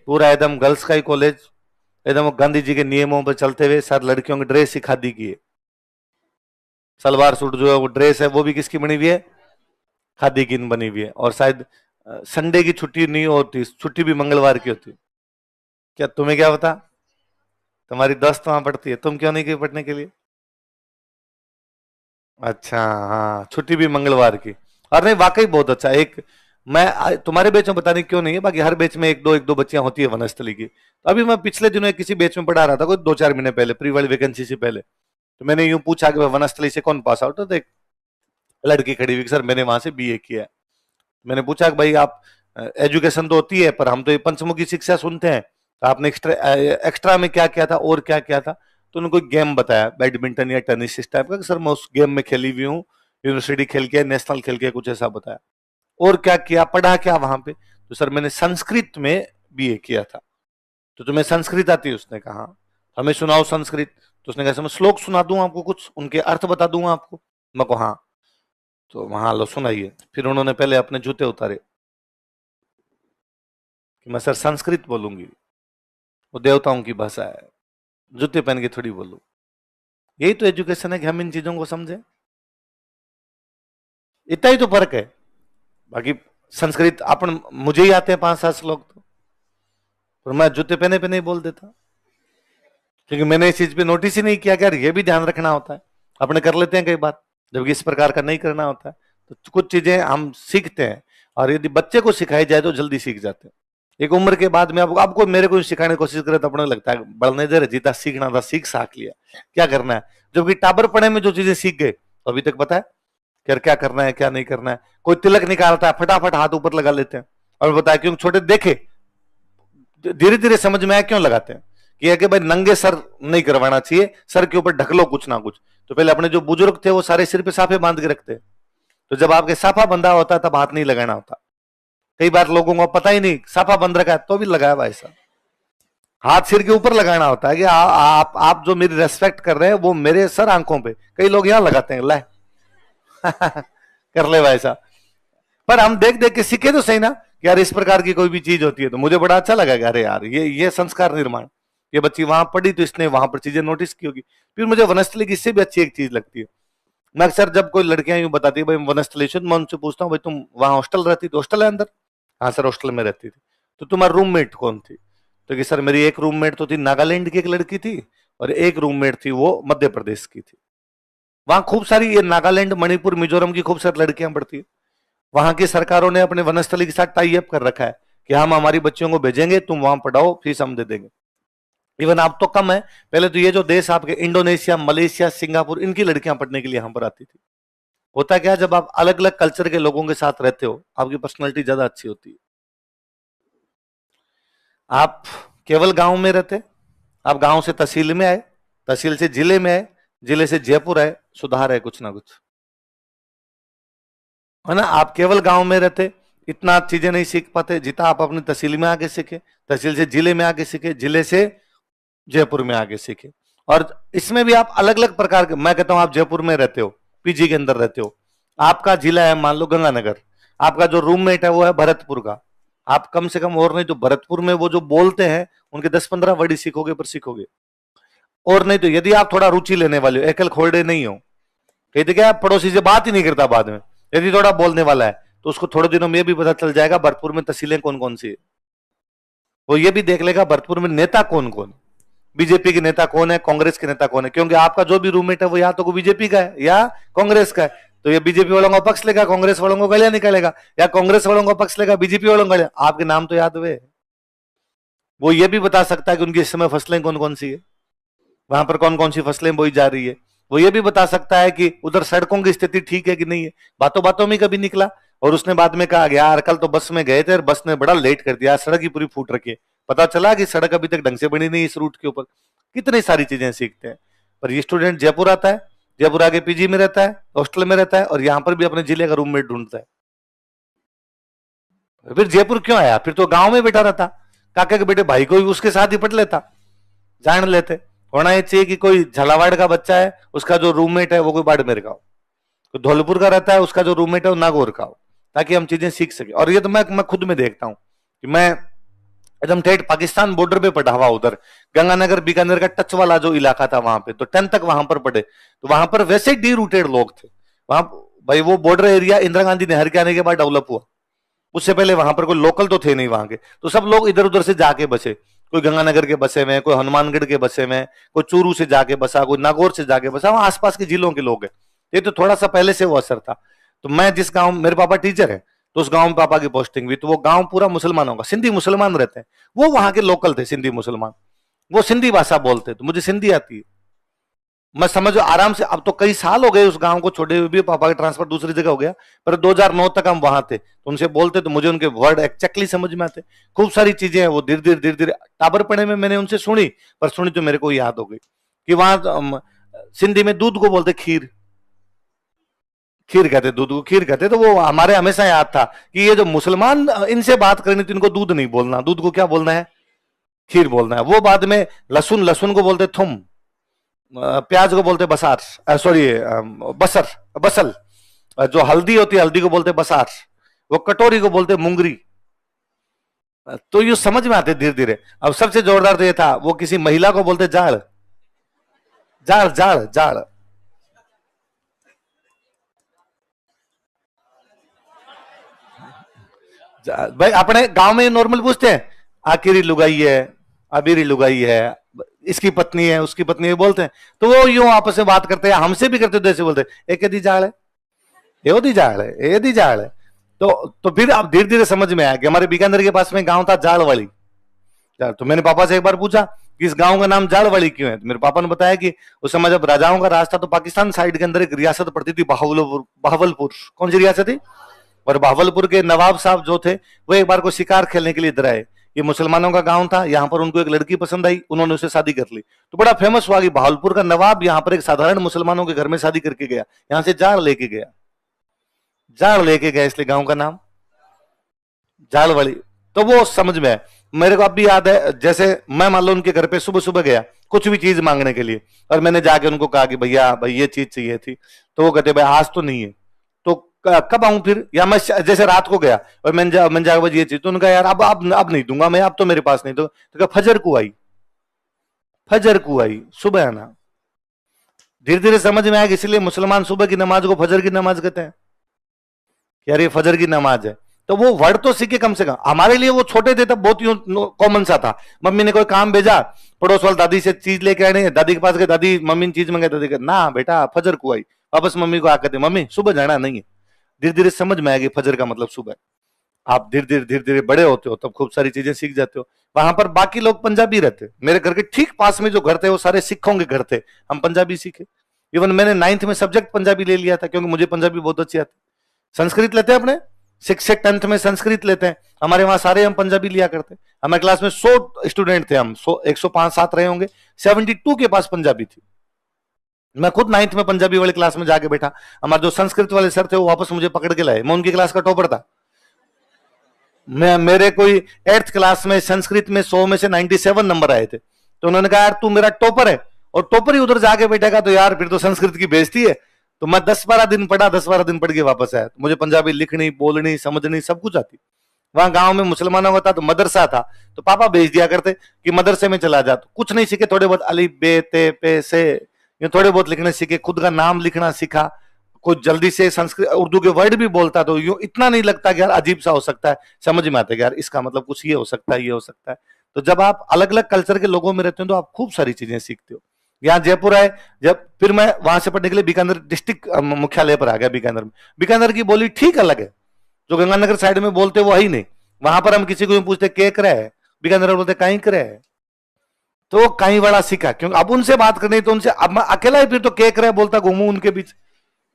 पूरा एकदम गर्ल्स का ही कॉलेज, एकदम गांधी जी के नियमों पर चलते हुए। सर लड़कियों की ड्रेस ही खादी की है, सलवार सूट जो है वो ड्रेस है वो भी किसकी बनी हुई है, खादी की बनी हुई है। और शायद संडे की छुट्टी नहीं होती, छुट्टी भी मंगलवार की होती। क्या तुम्हें क्या पता, तुम्हारी दोस्त वहां पढ़ती है, तुम क्यों नहीं गई पढ़ने के लिए? अच्छा, हाँ छुट्टी भी मंगलवार की। और नहीं वाकई बहुत अच्छा। एक तुम्हारे बैच में पता नहीं क्यों नहीं है, बाकी हर बैच में एक दो बच्चियां होती है वनस्थली की। तो अभी मैं पिछले दिनों किसी बैच में पढ़ा रहा था, कोई 2-4 महीने पहले, प्री वाली वैकेंसी से पहले। तो मैंने यूं पूछा कि वनस्थली से कौन पास आउट है, तो एक लड़की खड़ी हुई, सर मैंने वहां से बीए किया है। मैंने पूछा कि भाई आप, एजुकेशन तो होती है पर हम तो ये पंचमुखी शिक्षा सुनते हैं, तो आपने एक्स्ट्रा एक्स्ट्रा में क्या किया था और क्या किया था? तो उन्होंने कोई गेम बताया, बैडमिंटन या टेनिस इस टाइप का, कि सर मैं उस गेम में खेली हुई हूँ, यूनिवर्सिटी खेल के, नेशनल खेल के, कुछ ऐसा बताया। और क्या किया, पढ़ा क्या वहां पे? तो सर मैंने संस्कृत में बीए किया था। तो तुम्हें संस्कृत आती है? उसने कहा हाँ। हमें सुनाओ संस्कृत। तो उसने कहा मैं श्लोक सुना दूं आपको, कुछ उनके अर्थ बता दूंगा आपको। मैं को हाँ। तो वहां लो सुनाइए। फिर उन्होंने पहले अपने जूते उतारे कि मैं सर संस्कृत बोलूंगी, वो देवताओं की भाषा है, जूते पहन के थोड़ी बोलू। यही तो एजुकेशन है कि हम इन चीजों को समझे। इतना ही तो फर्क है। बाकी संस्कृत अपन मुझे ही आते हैं 5-7 श्लोक तो, पर मैं जूते पहने पे नहीं बोल देता, क्योंकि मैंने इस चीज पे नोटिस ही नहीं किया कि यार ये भी ध्यान रखना होता है। अपने कर लेते हैं कई बार, जबकि इस प्रकार का नहीं करना होता है। तो कुछ चीजें हम सीखते हैं, और यदि बच्चे को सिखाई जाए तो जल्दी सीख जाते हैं। एक उम्र के बाद में आपको मेरे को सिखाने की कोशिश करे तो अपने लगता है बढ़ने दे, जीता सीखना था, सीख साख लिया, क्या करना है। जबकि टाबर पड़े में जो चीजें सीख गए तो अभी तक पता है कि यार क्या करना है क्या नहीं करना है। कोई तिलक निकालता है, फटाफट हाथ ऊपर लगा लेते हैं, और बताया क्यों छोटे देखे, धीरे धीरे समझ में आया क्यों लगाते हैं कि भाई नंगे सर नहीं करवाना चाहिए, सर के ऊपर ढक लो कुछ ना कुछ। तो पहले अपने जो बुजुर्ग थे वो सारे सिर पे साफे बांध के रखते, तो जब आपके साफा बंधा होता है तब हाथ नहीं लगाना होता। कई बार लोगों को पता ही नहीं साफा बंद रखा है तो भी लगाया भाई साहब। हाथ सिर के ऊपर लगाना होता है कि आप जो मेरी रेस्पेक्ट कर रहे हैं वो मेरे सर आंखों पे। कई लोग यहां लगाते हैं, ला कर ले भाई साहब। पर हम देख देख के सीखे तो सही ना कि यार इस प्रकार की कोई भी चीज होती है तो मुझे बड़ा अच्छा लगा कि अरे यार ये संस्कार निर्माण, ये बच्ची वहां पढ़ी तो इसने वहां पर चीजें नोटिस की होगी। फिर मुझे वनस्थली की इससे भी अच्छी एक चीज लगती है। मैं अक्सर जब कोई लड़कियां यूं बताती है भाई वनस्थली, मैं उनसे पूछता हूँ भाई तुम वहां हॉस्टल रहती थी? हॉस्टल है अंदर? हाँ सर हॉस्टल में रहती थी। तो तुम्हारा रूममेट कौन थी? तो कि सर मेरी एक रूममेट तो थी नागालैंड की एक लड़की थी, और एक रूममेट थी वो मध्य प्रदेश की थी। वहां खूब सारी ये नागालैंड, मणिपुर, मिजोरम की खूब सारी लड़कियां पढ़ती है। वहां की सरकारों ने अपने वनस्थली के साथ टाई अप कर रखा है कि हम हमारी बच्चियों को भेजेंगे, तुम वहां पढ़ाओ, फीस हम दे देंगे। इवन आप तो कम है, पहले तो ये जो देश आपके इंडोनेशिया, मलेशिया, सिंगापुर, इनकी लड़कियां पढ़ने के लिए यहां पर आती थी। होता क्या, जब आप अलग अलग कल्चर के लोगों के साथ रहते हो आपकी पर्सनैलिटी ज्यादा अच्छी होती है। आप केवल गांव में रहते, आप गांव से तहसील में आए, तहसील से जिले में आए, जिले से जयपुर आए, सुधार है कुछ ना कुछ, है ना। आप केवल गांव में रहते, इतना चीजें नहीं सीख पाते जितना आप अपनी तहसील में आके सीखे, तहसील से जिले में आके सीखे, जिले से जयपुर में आके सीखे। और इसमें भी आप अलग अलग प्रकार के, मैं कहता हूं आप जयपुर में रहते हो, पीजी के अंदर रहते हो, आपका जिला है मान लो गंगानगर, आपका जो रूममेट है वो है भरतपुर का। आप कम से कम और नहीं तो भरतपुर में वो जो बोलते हैं उनके 10-15 वर्ड ही सीखोगे, पर सीखोगे। और नहीं तो यदि आप थोड़ा रुचि लेने वाले हो, एकल खोड़े नहीं हो, कहीं तो क्या पड़ोसी से बात ही नहीं करता बाद में, यदि थोड़ा बोलने वाला है तो उसको थोड़े दिनों में भी पता चल जाएगा भरतपुर में तहसीलें कौन कौन सी है। वो ये भी देख लेगा भरतपुर में नेता कौन कौन, बीजेपी के नेता कौन है, कांग्रेस के नेता कौन है। क्योंकि आपका जो भी रूममेट है वो या तो बीजेपी का है या कांग्रेस का है, तो ये बीजेपी वालों का पक्ष लेगा, कांग्रेस वालों को गलियां निकालेगा, या कांग्रेस वालों का पक्ष लेगा, बीजेपी वालों का। आपके नाम तो याद हुए। वो ये भी बता सकता है कि उनकी इस समय फसलें कौन कौन सी है, वहां पर कौन कौन सी फसलें बोई जा रही है। वो ये भी बता सकता है कि उधर सड़कों की स्थिति ठीक है कि नहीं है। बातों बातों में कभी निकला और उसने बाद में कहा यार कल तो बस में गए थे और बस ने बड़ा लेट कर दिया, सड़क ही पूरी फूट रखी है। पता चला कि सड़क अभी तक ढंग से बनी नहीं इस रूट के ऊपर। कितनी सारी चीजें सीखते हैं। पर ये स्टूडेंट जयपुर आता है, जयपुर आगे पीजी में रहता है, हॉस्टल में रहता है, और यहां पर भी अपने जिले का रूममेट ढूंढता है। फिर जयपुर क्यों आया? फिर तो गांव में बैठा रहता, काका के बेटे भाई को भी उसके साथ ही पढ़ लेता, जान लेते। होना ये चाहिए कि कोई झालावाड़ का बच्चा है, उसका जो रूममेट है वो कोई बाड़मेर का हो, कोई धौलपुर का रहता है, उसका जो रूममेट है वो नागौर का हो, ताकि हम चीजें सीख सके। और ये तो मैं खुद में देखता हूं कि मैं एकदम ठेठ पाकिस्तान बॉर्डर पे पड़ा हुआ, उधर गंगानगर बीकानेर का टच वाला जो इलाका था वहां पे, तो 10 तक वहां पर पढ़े। तो वहां पर वैसे डी रूटेड लोग थे वहां। भाई वो बॉर्डर एरिया इंदिरा गांधी नहर के आने के बाद डेवलप हुआ, उससे पहले वहां पर कोई लोकल तो थे नहीं वहां के, तो सब लोग इधर उधर से जाके बसे। कोई गंगानगर के बसे में, कोई हनुमानगढ़ के बसे में, कोई चूरू से जाके बसा, कोई नागौर से जाके बसा, वहां आसपास के जिलों के लोग हैं। ये तो थोड़ा सा पहले से वो असर था। तो मैं जिस गांव, मेरे पापा टीचर है, तो उस गांव में पापा की पोस्टिंग हुई, तो वो गांव पूरा मुसलमानों का, सिंधी मुसलमान रहते हैं, वो वहां के लोकल थे सिंधी मुसलमान, वो सिंधी भाषा बोलते, तो मुझे सिंधी आती है, मैं समझो आराम से। अब तो कई साल हो गए उस गांव को छोड़े हुए भी, पापा का ट्रांसफर दूसरी जगह हो गया, पर 2009 तक हम वहां थे, तो उनसे बोलते तो मुझे उनके वर्ड एक्जैक्टली समझ में आते। खूब सारी चीजें हैं वो धीरे धीरे टाबर पड़े में मैंने उनसे सुनी, पर सुनी तो मेरे को याद हो गई कि वहां सिंधी में दूध को बोलते खीर, खीर कहते, दूध को खीर कहते। तो वो हमारे हमेशा याद था कि ये जो मुसलमान इनसे बात करनी तो इनको दूध नहीं बोलना, दूध को क्या बोलना है, खीर बोलना है। वो बाद में लहसुन, लहसुन को बोलते थुम, प्याज को बोलते बसार, सॉरी बसर, बसल। जो हल्दी होती है हल्दी को बोलते बसार, वो कटोरी को बोलते मुंगरी। तो ये समझ में आते धीरे धीरे। अब सबसे जोरदार तो ये था, वो किसी महिला को बोलते जाड़, जाड़ जाड़ जाड़। भाई अपने गांव में नॉर्मल पूछते हैं, आखिरी लुगाई है, अबीरी लुगाई है, इसकी पत्नी है, उसकी पत्नी है, बोलते हैं। तो वो यूं आपस में बात करते हैं, हमसे भी करते थे ऐसे, बोलते एक दी जाड़ है, ये दी जाड़ है, ये दी जाड़ है। तो फिर अब धीरे धीरे समझ में आया कि हमारे बीकानेर के पास में गांव था जाड़वाड़ी। तो मैंने पापा से एक बार पूछा कि इस गांव का नाम जाड़वाड़ी क्यों है, तो मेरे पापा ने बताया कि उस समय जब राजाओं का राज था तो पाकिस्तान साइड के अंदर एक रियासत पड़ती थी बहावलपुर, बहावलपुर। कौन सी रियासत थी? और बहावलपुर के नवाब साहब जो थे वो एक बार को शिकार खेलने के लिए इधर आए। ये मुसलमानों का गांव था, यहाँ पर उनको एक लड़की पसंद आई, उन्होंने उसे शादी कर ली, तो बड़ा फेमस हुआ कि बहावलपुर का नवाब यहाँ पर एक साधारण मुसलमानों के घर में शादी करके गया, यहाँ से जाड़ लेके गया, जाड़ लेके गया, इसलिए गांव का नाम जाड़वाड़ी। तो वो समझ में है। मेरे को अब भी याद है, जैसे मैं मान लो उनके घर पे सुबह सुबह गया कुछ भी चीज मांगने के लिए, और मैंने जाके उनको कहा कि भैया भाई ये चीज चाहिए थी, तो वो कहते भाई आज तो नहीं है, तो कब आऊं फिर, या मैं जैसे रात को गया और मैंने जाकर ये चीज, तो उनका यार अब नहीं दूंगा मैं, अब तो मेरे पास नहीं। तो फजर को आई, फजर को आई, सुबह आना। धीरे धीरे समझ में आएगा, इसलिए मुसलमान सुबह की नमाज को फजर की नमाज कहते हैं, यार ये फजर की नमाज है। तो वो वर्ड तो सीखे कम से कम, हमारे लिए वो छोटे थे तब बहुत कॉमन सा था। मम्मी ने कोई काम भेजा, पड़ोस वाले दादी से चीज लेके आने, दादी के पास गए, दादी मम्मी ने चीज मंगाई, दादी कहते ना बेटा फजर को आई, वापस मम्मी को आकर मम्मी सुबह जाना नहीं है। धीरे धीरे समझ में आएगी फजर का मतलब सुबह। आप धीरे धीरे बड़े होते हो तब खूब सारी चीजें सीख जाते हो। वहां पर बाकी लोग पंजाबी रहते, मेरे घर के ठीक पास में जो घर थे वो सारे सिखों के घर थे, हम पंजाबी सीखे। इवन मैंने 9th में सब्जेक्ट पंजाबी ले लिया था, क्योंकि मुझे पंजाबी बहुत अच्छी आती। संस्कृत लेते हैं अपने 6 से 10th में संस्कृत लेते हैं, हमारे वहां सारे हम पंजाबी लिया करते। हमारे क्लास में 100 स्टूडेंट थे, हम 105-7 रहे होंगे, 72 के पास पंजाबी थी। मैं खुद 9th में पंजाबी वाली क्लास में जाके बैठा, हमारे जो संस्कृत वाले सर थे वो वापस मुझे पकड़ के लाए, मैं उनकी क्लास का टॉपर था। मैं मेरे कोई 8th क्लास में संस्कृत में 100 में से 97 नंबर आए थे, तो उन्होंने कहा यार तू मेरा टॉपर है और टॉपर ही उधर जाके बैठेगा तो यार फिर तो संस्कृत की बेइज्जती है। तो मैं 10-12 दिन पढ़ा, 10-12 दिन पढ़ के वापस आया, तो मुझे पंजाबी लिखनी, बोलनी, समझनी सब कुछ आती। वहां गांव में मुसलमानों का था तो मदरसा था, तो पापा भेज दिया करते कि मदरसे में चला जा। तो कुछ नहीं सीखे, थोड़े बहुत अली बे ते पे से ये थोड़े बहुत लिखने सीखे, खुद का नाम लिखना सीखा, कुछ जल्दी से संस्कृत उर्दू के वर्ड भी बोलता, तो यूं इतना नहीं लगता कि यार अजीब सा हो सकता है, समझ में आता है कि यार इसका मतलब कुछ ये हो सकता है, ये हो सकता है। तो जब आप अलग अलग कल्चर के लोगों में रहते हो तो आप खूब सारी चीजें सीखते हो। यहाँ जयपुर आए जब, फिर मैं वहां से पढ़ने के लिए बीकानेर डिस्ट्रिक्ट मुख्यालय पर आ गया बीकानेर में। बीकानेर की बोली ठीक अलग है, जो गंगानगर साइड में बोलते वो ही नहीं। वहां पर हम किसी को पूछते के करे है, बीकानेर बोलते कहीं करे है, तो कहीं वाला सीखा, क्योंकि अब उनसे बात करनी तो उनसे, अब मैं अकेला ही फिर तो के करे बोलता घूमू उनके बीच।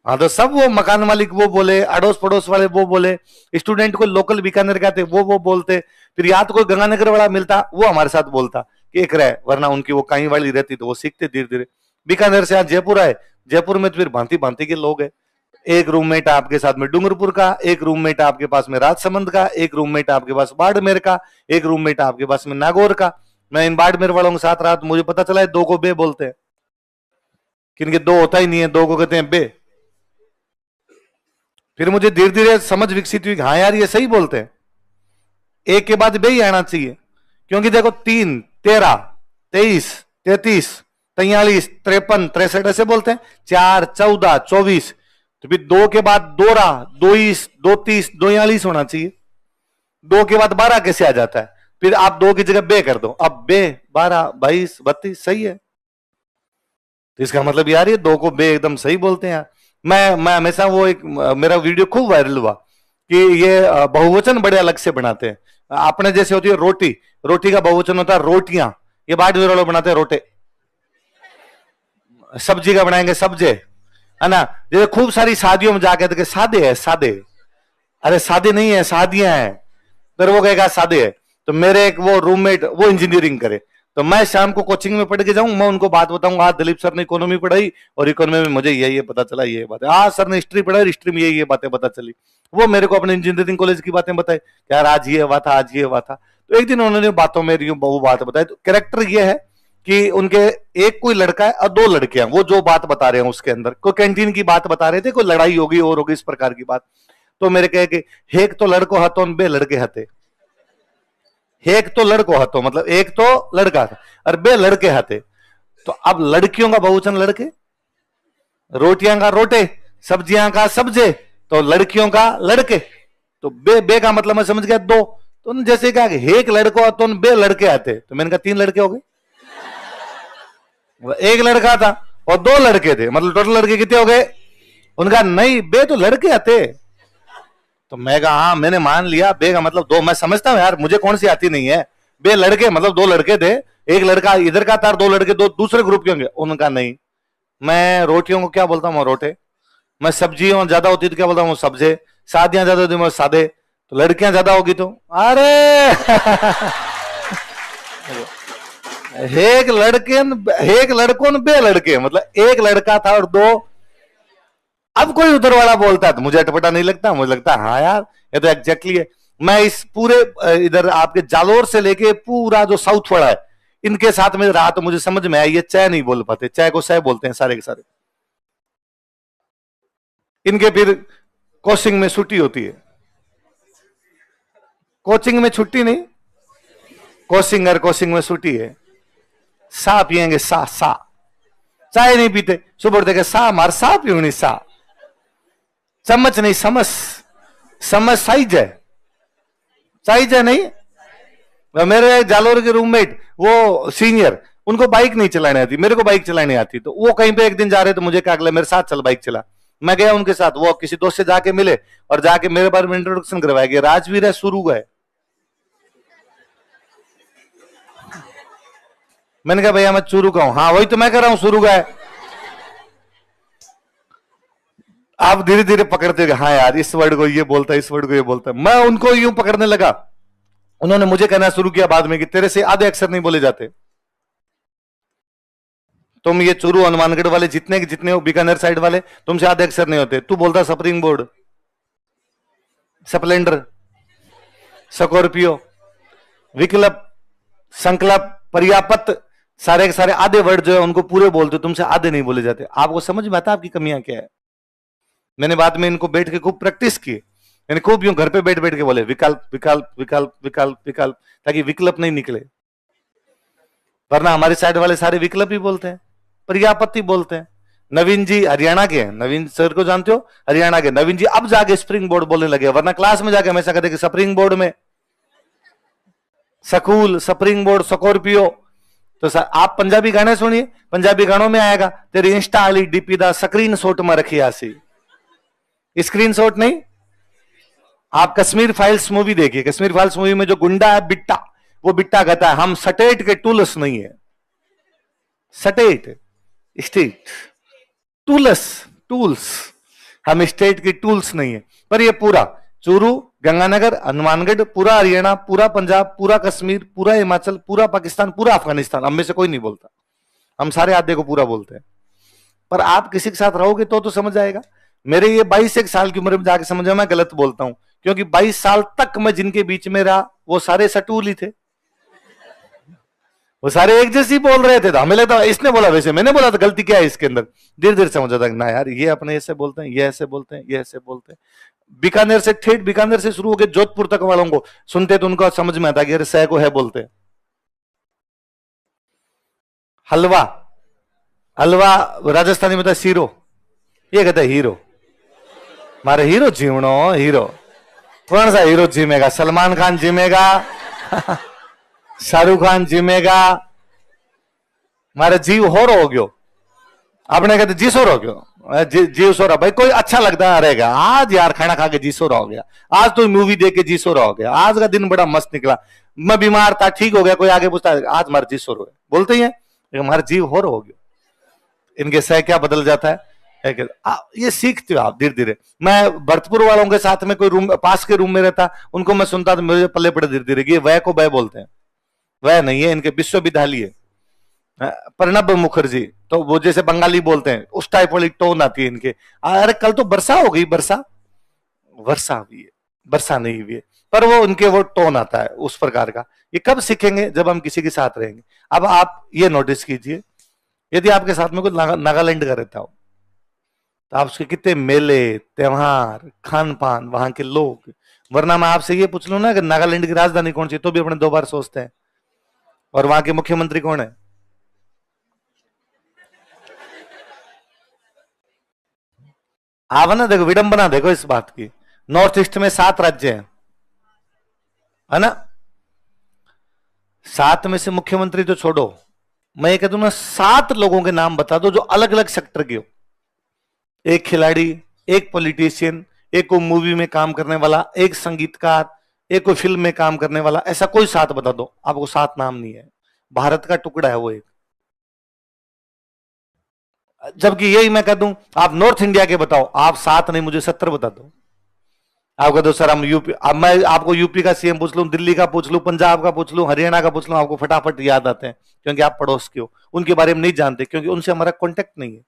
हाँ तो सब वो मकान मालिक वो बोले, अड़ोस पड़ोस वाले वो बोले, स्टूडेंट को लोकल बीकानेर का थे वो बोलते, फिर या तो कोई गंगानगर वाला मिलता वो हमारे साथ बोलता कि एक रहे, वरना उनकी वो कहीं वाली रहती, तो वो सीखते धीरे धीरे। बीकानेर से आज जयपुर आए, जयपुर में तो फिर भांति भांति के लोग हैं। एक रूममेट आपके साथ में डूंगरपुर का, एक रूममेट आपके पास में राजसमंद का, एक रूममेट आपके पास बाड़मेर का, एक रूममेट आपके पास में नागौर का। मैं इन बाड़मेर वालों के साथ रहा तो मुझे पता चला है दो को बे बोलते हैं, किनके दो होता ही नहीं है, दो को कहते हैं बे। फिर मुझे धीरे धीरे समझ विकसित हुई, हाँ यार ये सही बोलते हैं, एक के बाद बे ही आना चाहिए, क्योंकि देखो 3, 13, 23, 33, 43, 53, 63 ऐसे बोलते हैं। 4, 14, 24, तो फिर 2 के बाद 2 रहा, 22, 32, 42 होना चाहिए। 2 के बाद 12 कैसे आ जाता है? फिर आप 2 की जगह बे कर दो, अब बे 12, 22, 32 सही है। तो इसका मतलब यार ये 2 को बे एकदम सही बोलते हैं यार। मैं हमेशा वो एक मेरा वीडियो खूब वायरल हुआ कि ये बहुवचन बड़े अलग से बनाते हैं। अपने जैसे होती है रोटी, रोटी का बहुवचन होता है रोटियां, ये बाट वाले बनाते हैं रोटे। सब्जी का बनाएंगे सब्जे, है ना। जैसे खूब सारी शादियों में जाके तो सादे है सादे, अरे सादे नहीं है शादियां हैं, फिर वो कहेगा सादे है। तो मेरे एक वो रूममेट वो इंजीनियरिंग करे, तो मैं शाम को कोचिंग में पढ़ के जाऊं, मैं उनको बात बताऊंगा, आज दिलीप सर ने इकोनॉमी पढ़ाई और इकोनॉमी में मुझे ये पता चला, ये बात है। आज सर ने हिस्ट्री पढ़ाई, हिस्ट्री में ये बातें पता चली। वो मेरे को अपने इंजीनियरिंग कॉलेज की बातें बताई, यार आज ये हुआ था, आज ये हुआ था। तो एक दिन उन्होंने बातों में वो बात बताई। तो कैरेक्टर ये है कि उनके एक कोई लड़का है और 2 लड़के हैं, वो जो बात बता रहे हैं उसके अंदर कोई कैंटीन की बात बता रहे थे, कोई लड़ाई होगी और होगी इस प्रकार की बात। तो मेरे कहे कि एक तो लड़को हतो बे लड़के हते, एक तो लड़को हतो मतलब एक तो लड़का था और बे लड़के हते। तो अब लड़कियों का बहुवचन लड़के, रोटियां का रोटे, सब्जियां का सब्जे, तो लड़कियों का लड़के। तो बे बे का मतलब मैं समझ गया 2। तो जैसे कहा एक लड़को तो बे लड़के आते, तो मैंने कहा 3 लड़के हो गए। एक लड़का था और 2 लड़के थे, मतलब टोटल लड़के कितने हो गए? उनका नहीं बे तो लड़के आते। तो मैं कहा हाँ मैंने मान लिया, बे का मतलब 2। मैं समझता हूँ यार, मुझे कौन सी आती नहीं है। बे लड़के मतलब 2 लड़के थे, एक लड़का इधर का था, 2 लड़के 2 दूसरे ग्रुप के होंगे। उनका नहीं, मैं रोटियों को क्या बोलता हूँ रोटे, मैं सब्जियों ज्यादा होती तो क्या बोलता हूँ सब्जे, शादियां ज्यादा होती मैं सादे, तो लड़कियां ज्यादा होगी तो अरे एक लड़कों बे लड़के, मतलब एक लड़का था और 2। अब कोई उधर वाला बोलता है तो मुझे अटपटा नहीं लगता, मुझे लगता है हाँ यार ये तो एग्जैक्टली है। मैं इस पूरे इधर आपके जालोर से लेके पूरा जो साउथ वाला है इनके साथ में रहा तो मुझे समझ में आया ये चाय नहीं बोल पाते, चाय को सह बोलते हैं सारे के सारे। इनके फिर कोचिंग में छुट्टी होती है, कोचिंग में छुट्टी नहीं, कोचिंग में छुट्टी है। सा पियेंगे सा, चाय नहीं पीते, सुबह उठते के सा मार सा पीऊनी सा, चम्मच नहीं समझ, समझ साइज है नहीं। मेरे जालोर के रूममेट वो सीनियर, उनको बाइक नहीं चलाने आती, मेरे को बाइक चलाने आती। तो वो कहीं पे एक दिन जा रहे तो मुझे कहा अगले मेरे साथ चल बाइक चला। मैं गया उनके साथ, वो किसी दोस्त से जाके मिले और जाके मेरे बारे में इंट्रोडक्शन करवाया गया, राजवीर है शुरू है। मैंने कहा भैया मैं चूरू का हूं। हाँ वही तो मैं कह रहा हूं शुरू का है। आप धीरे धीरे पकड़ते गए, हाँ यार इस वर्ड को ये बोलता है, इस वर्ड को ये बोलता है। मैं उनको यूं पकड़ने लगा, उन्होंने मुझे कहना शुरू किया बाद में कि तेरे से आधे अक्षर नहीं बोले जाते। तुम ये चूरू हनुमानगढ़ वाले जितने जितने हो, बीकानेर साइड वाले, तुमसे आधे अक्षर नहीं होते। तू बोलता स्प्रिंग बोर्ड, स्प्लेंडर, स्कॉर्पियो, विकल्प, संकल्प, पर्याप्त, सारे के सारे आधे वर्ड जो है उनको पूरे बोलते, तुमसे आधे नहीं बोले जाते। आपको समझ में आता आपकी कमियां क्या है? मैंने बाद में इनको बैठ के खूब प्रैक्टिस की, यानी खूब यूं घर पे बैठ बैठ के बोले विकल्प विकल्प विकल्प विकल्प विकल्प, ताकि विकल्प नहीं निकले। वरना हमारे साइड वाले सारे विकल्प ही बोलते हैं, पर्यापत्ति बोलते हैं। नवीन जी हरियाणा के हैं, नवीन सर को जानते हो, हरियाणा के नवीन जी अब जाके स्प्रिंग बोर्ड बोलने लगे, वरना क्लास में जाके हमेशा कहते कि स्प्रिंग बोर्ड में सकूल, स्प्रिंग बोर्ड, स्कॉर्पियो। तो आप पंजाबी गाने सुनिए, पंजाबी गानों में आएगा तेरी इंस्टा वाली डीपी दा स्क्रीन शॉट में रखी आसी, स्क्रीन शॉट नहीं। आप कश्मीर फाइल्स मूवी देखिए, कश्मीर फाइल्स मूवी में जो गुंडा है बिट्टा, वो बिट्टा कहता है हम स्टेट के टूल्स नहीं है, स्टेट स्टेट टूल्स टूल्स, हम स्टेट के टूल्स नहीं है। पर ये पूरा चूरू, गंगानगर, हनुमानगढ़, पूरा हरियाणा, पूरा पंजाब, पूरा कश्मीर, पूरा हिमाचल, पूरा पाकिस्तान, पूरा अफगानिस्तान, हम में से कोई नहीं बोलता, हम सारे आधे को पूरा बोलते हैं। पर आप किसी के साथ रहोगे तो समझ आएगा। मेरे ये 22 साल की उम्र में जाके समझा मैं गलत बोलता हूं, क्योंकि 22 साल तक मैं जिनके बीच में रहा वो सारे सटूल ही थे, वो सारे एक जैसे ही बोल रहे थे। तो हमें लगता इसने बोला वैसे मैंने बोला, तो गलती क्या है इसके अंदर। धीरे धीरे समझ आता ना यार ये अपने ऐसे बोलते हैं, ये ऐसे बोलते हैं, ये ऐसे बोलते हैं। बीकानेर से ठेठ बीकानेर से शुरू होकर जोधपुर तक वालों को सुनते तो उनको समझ में आता कि अरे सह को है बोलते हैं। हलवा, हलवा राजस्थानी में था सीरो, ये कहता है हीरो। मारे हीरो जीवनो हीरो, कौन सा हीरो जिमेगा? सलमान खान जिमेगा शाहरुख खान जिमेगा, मारे जीव होर हो गयो। आपने कहते जी सोर हो गयो, जीव सोरा भाई कोई अच्छा लगता रहेगा। आज यार खाना खा के जी सोरा हो गया, आज तो मूवी देख के जी सोरा हो गया, आज का दिन बड़ा मस्त निकला, मैं बीमार था ठीक हो गया, कोई आगे पूछता है आज हमारा जी सोर हो गया, बोलते ही है हमारा जीव होर हो गया। इनके सह क्या बदल जाता है ये सीखते हो आप धीरे धीरे। मैं भरतपुर वालों के साथ में कोई रूम पास के रूम में रहता, उनको मैं सुनता तो मेरे पल्ले पड़े धीरे धीरे, ये वह को वह बोलते हैं, वह नहीं है, इनके विश्वविद्यालय प्रणब मुखर्जी, तो वो जैसे बंगाली बोलते हैं उस टाइप वाली टोन आती है इनके। अरे कल तो वर्षा हो गई, वर्षा वर्षा हुई है, वर्षा नहीं हुई है, पर वो उनके वो टोन आता है उस प्रकार का। ये कब सीखेंगे? जब हम किसी के साथ रहेंगे। अब आप ये नोटिस कीजिए, यदि आपके साथ में कोई नागालैंड का रहता हो तो आप उसके कितने मेले त्योहार खान पान वहां के लोग, वरना मैं आपसे ये पूछ लू ना कि नागालैंड की राजधानी कौन सी, तो भी अपने 2 बार सोचते हैं। और वहां के मुख्यमंत्री कौन है? आप ना देखो विडंबना देखो इस बात की, नॉर्थ ईस्ट में 7 राज्य हैं, है ना? 7 में से मुख्यमंत्री तो छोड़ो, मैं ये कह दूं ना 7 लोगों के नाम बता दो जो अलग अलग सेक्टर के हो। एक खिलाड़ी, एक पॉलिटिशियन, एक को मूवी में काम करने वाला, एक संगीतकार, एक को फिल्म में काम करने वाला, ऐसा कोई 7 बता दो, आपको 7 नाम नहीं है। भारत का टुकड़ा है वो एक। जबकि यही मैं कह दूं आप नॉर्थ इंडिया के बताओ, आप 7 नहीं मुझे 70 बता दो। आप कह दो सर हम यूपी, अब मैं आपको यूपी का सीएम पूछ लूं, दिल्ली का पूछ लूं, पंजाब का पूछ लूं, हरियाणा का पूछ लूं, आपको फटाफट याद आते हैं, क्योंकि आप पड़ोस के हो, उनके बारे में नहीं जानते क्योंकि उनसे हमारा कॉन्टेक्ट नहीं है।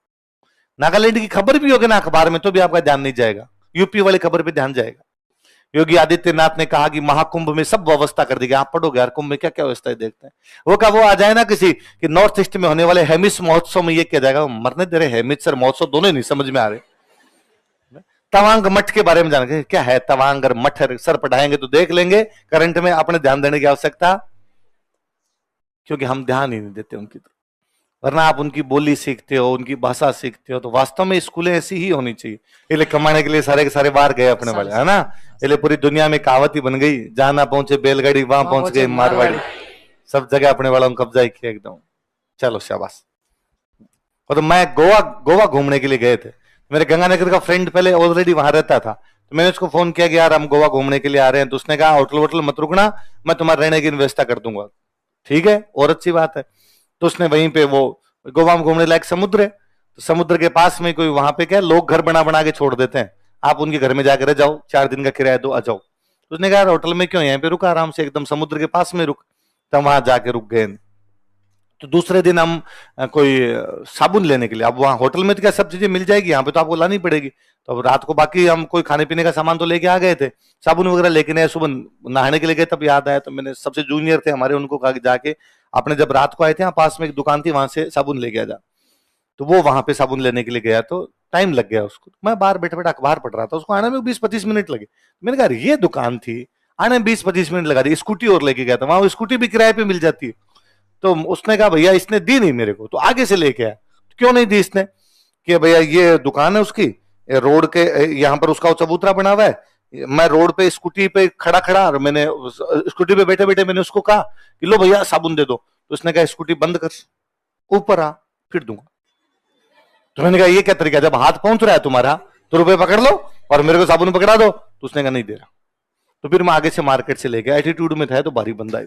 नागालैंड की खबर भी होगी ना अखबार में तो भी आपका ध्यान नहीं जाएगा, यूपी वाली खबर पे ध्यान जाएगा। योगी आदित्यनाथ ने कहा कि महाकुंभ में सब व्यवस्था कर दी गई, आप पढ़ोगे यार कुंभ में क्या क्या व्यवस्था है देखते हैं। वो का वो आ जाए ना किसी कि नॉर्थ ईस्ट में होने वाले हेमिस महोत्सव में ये किया जाएगा, मरने दे रहे हेमिस सर महोत्सव दोनों नहीं समझ में आ रहे। तवांग मठ के बारे में जानेंगे क्या है तवांग और मठ, सर पढ़ाएंगे तो देख लेंगे, करंट में अपने ध्यान देने की आवश्यकता, क्योंकि हम ध्यान ही नहीं देते उनकी तरफ। वरना आप उनकी बोली सीखते हो, उनकी भाषा सीखते हो, तो वास्तव में स्कूलें ऐसी ही होनी चाहिए। इसलिए कमाने के लिए सारे के सारे बाहर गए अपने वाले, है ना? इसलिए पूरी दुनिया में कहावत ही बन गई, जहां ना पहुंचे बैलगाड़ी वहां पहुंच गए मारवाड़ी, सब जगह अपने वालों ने कब्जा किया एकदम। चलो शाबाश। और तो मैं गोवा गोवा घूमने के लिए गए थे, मेरे गंगानगर का फ्रेंड पहले ऑलरेडी वहां रहता था, तो मैंने उसको फोन किया कि यार हम गोवा घूमने के लिए आ रहे हैं, तो उसने कहा होटल वोटल मत रुकना, मैं तुम्हारे रहने की व्यवस्था कर दूंगा। ठीक है, और अच्छी बात है। तो उसने वहीं पे वो गोवा में घूमने लायक समुद्र है, तो समुद्र के पास में कोई वहां पे क्या लोग घर बना बना के छोड़ देते हैं, आप उनके घर में जाकर रह जाओ, 4 दिन का किराया दो आ जाओ। तो उसने कहा होटल में क्यों, यहाँ पे रुका आराम से एकदम समुद्र के पास में रुक, तब वहां जाके रुक गए। तो दूसरे दिन हम कोई साबुन लेने के लिए, अब वहां होटल में तो क्या सब चीजें मिल जाएगी, यहाँ पे तो आपको लानी पड़ेगी। तो अब रात को बाकी हम कोई खाने पीने का सामान तो लेके आ गए थे, साबुन वगैरह लेके नहीं, सुबह नहाने के लिए गए तब याद आया, तो मैंने सबसे जूनियर थे हमारे उनको कहा कि जाके आपने जब रात को आए थे पास में एक दुकान थी वहां से साबुन ले गया जा। तो वो वहां पे साबुन लेने के लिए गया, तो टाइम लग गया उसको, मैं बाहर बैठे बैठे अखबार पढ़ रहा था, उसको आने में 20-25 मिनट लगे। मैंने कहा ये दुकान थी, आने में 20-25 मिनट लगा दी, स्कूटी और लेके गया था, वहां स्कूटी भी किराए पे मिल जाती है। तो उसने कहा भैया इसने दी नहीं मेरे को, तो आगे से लेके आया, क्यों नहीं दी इसने, कि भैया ये दुकान है उसकी, रोड के यहाँ पर उसका चबूतरा बना हुआ है, मैं रोड पे स्कूटी पे खड़ा खड़ा, और मैंने स्कूटी पे बैठे बैठे मैंने उसको कहा कि लो भैया साबुन दे दो, तो उसने कहा स्कूटी बंद कर, ऊपर आ फिर दूंगा। तो मैंने कहा ये क्या तरीका, जब हाथ पहुंच रहा है तुम्हारा तो रुपए पकड़ लो और मेरे को साबुन पकड़ा दो, तो उसने कहा नहीं दे रहा। तो फिर मैं आगे से मार्केट से लेके एटीट्यूड में था, तो भारी बंदा है।